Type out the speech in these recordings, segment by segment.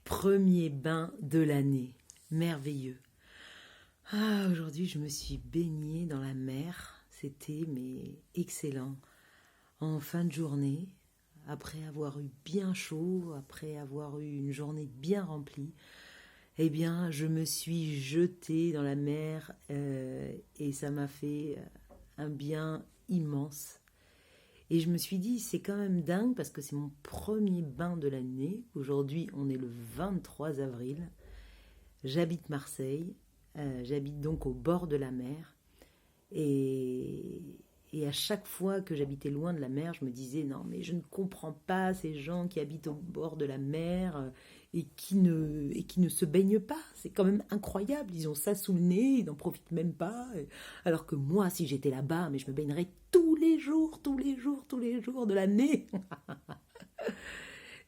Premier bain de l'année. Merveilleux. Ah, aujourd'hui, je me suis baignée dans la mer. C'était excellent. En fin de journée, après avoir eu bien chaud, après avoir eu une journée bien remplie, eh bien, je me suis jetée dans la mer et ça m'a fait un bien immense. Et je me suis dit, c'est quand même dingue parce que c'est mon premier bain de l'année. Aujourd'hui, on est le 23 avril. J'habite Marseille. J'habite donc au bord de la mer. Et, et à chaque fois que j'habitais loin de la mer, je me disais, non, mais je ne comprends pas ces gens qui habitent au bord de la mer et qui ne se baignent pas. C'est quand même incroyable. Ils ont ça sous le nez, ils n'en profitent même pas. Alors que moi, si j'étais là-bas, mais je me baignerais tous les jours, tous les jours, tous les jours de l'année.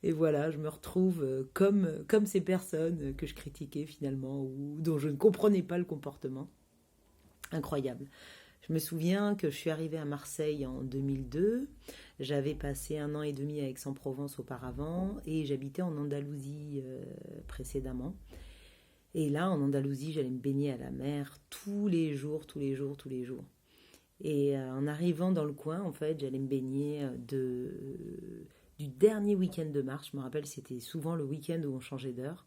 Et voilà, je me retrouve comme ces personnes que je critiquais finalement, ou dont je ne comprenais pas le comportement. Incroyable. Je me souviens que je suis arrivée à Marseille en 2002. J'avais passé 1 an et demi à Aix-en-Provence auparavant et j'habitais en Andalousie précédemment. Et là, en Andalousie, j'allais me baigner à la mer tous les jours, tous les jours, tous les jours. Et en arrivant dans le coin, en fait, j'allais me baigner du dernier week-end de mars. Je me rappelle, c'était souvent le week-end où on changeait d'heure,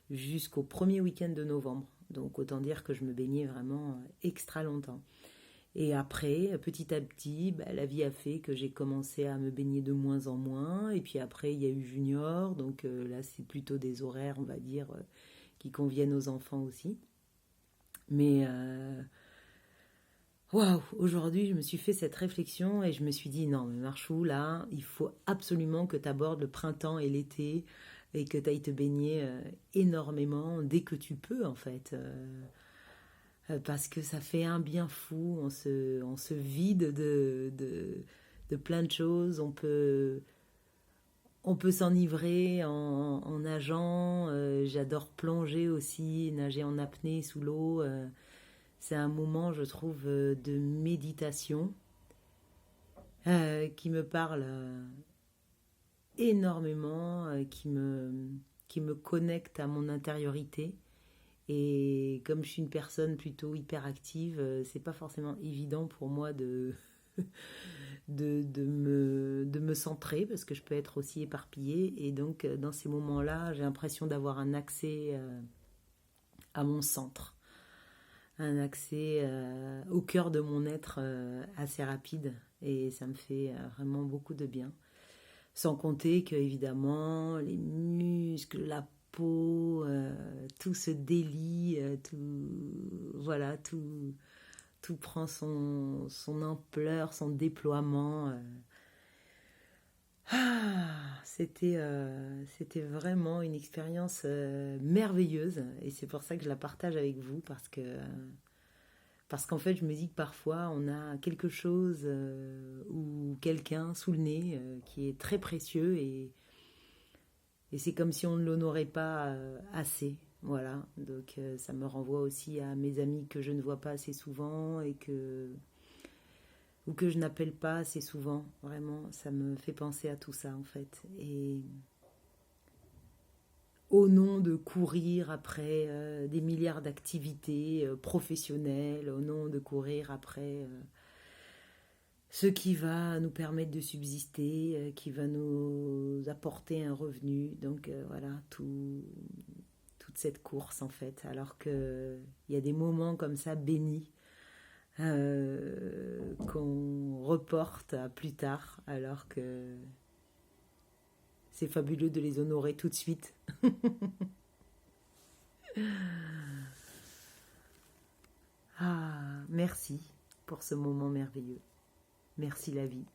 jusqu'au premier week-end de novembre. Donc autant dire que je me baignais vraiment extra longtemps. Et après, petit à petit, la vie a fait que j'ai commencé à me baigner de moins en moins. Et puis après, il y a eu Junior. Donc là, c'est plutôt des horaires, on va dire, qui conviennent aux enfants aussi. Mais waouh, aujourd'hui, je me suis fait cette réflexion et je me suis dit, non, mais Marchou, là, il faut absolument que tu abordes le printemps et l'été et que tu ailles te baigner énormément dès que tu peux, en fait. Parce que ça fait un bien fou, on se vide de plein de choses, on peut s'enivrer en nageant, j'adore plonger aussi, nager en apnée sous l'eau, c'est un moment, je trouve, de méditation qui me parle énormément, qui me connecte à mon intériorité. Et comme je suis une personne plutôt hyperactive, c'est pas forcément évident pour moi de me centrer parce que je peux être aussi éparpillée. Et donc, dans ces moments-là, j'ai l'impression d'avoir un accès à mon centre, un accès au cœur de mon être assez rapide. Et ça me fait vraiment beaucoup de bien. Sans compter que, évidemment, les muscles, la peau, tout se délie, voilà, tout prend son ampleur, son déploiement. C'était vraiment une expérience merveilleuse et c'est pour ça que je la partage avec vous parce qu'en fait je me dis que parfois on a quelque chose ou quelqu'un sous le nez qui est très précieux et c'est comme si on ne l'honorait pas assez. Voilà, donc ça me renvoie aussi à mes amis que je ne vois pas assez souvent ou que je n'appelle pas assez souvent. Vraiment, ça me fait penser à tout ça en fait. Et au nom de courir après des milliards d'activités professionnelles, au nom de courir après ce qui va nous permettre de subsister, qui va nous apporter un revenu. Donc voilà, toute cette course en fait. Alors qu'il y a des moments comme ça bénis qu'on reporte à plus tard, alors que c'est fabuleux de les honorer tout de suite. Ah, merci pour ce moment merveilleux. Merci la vie.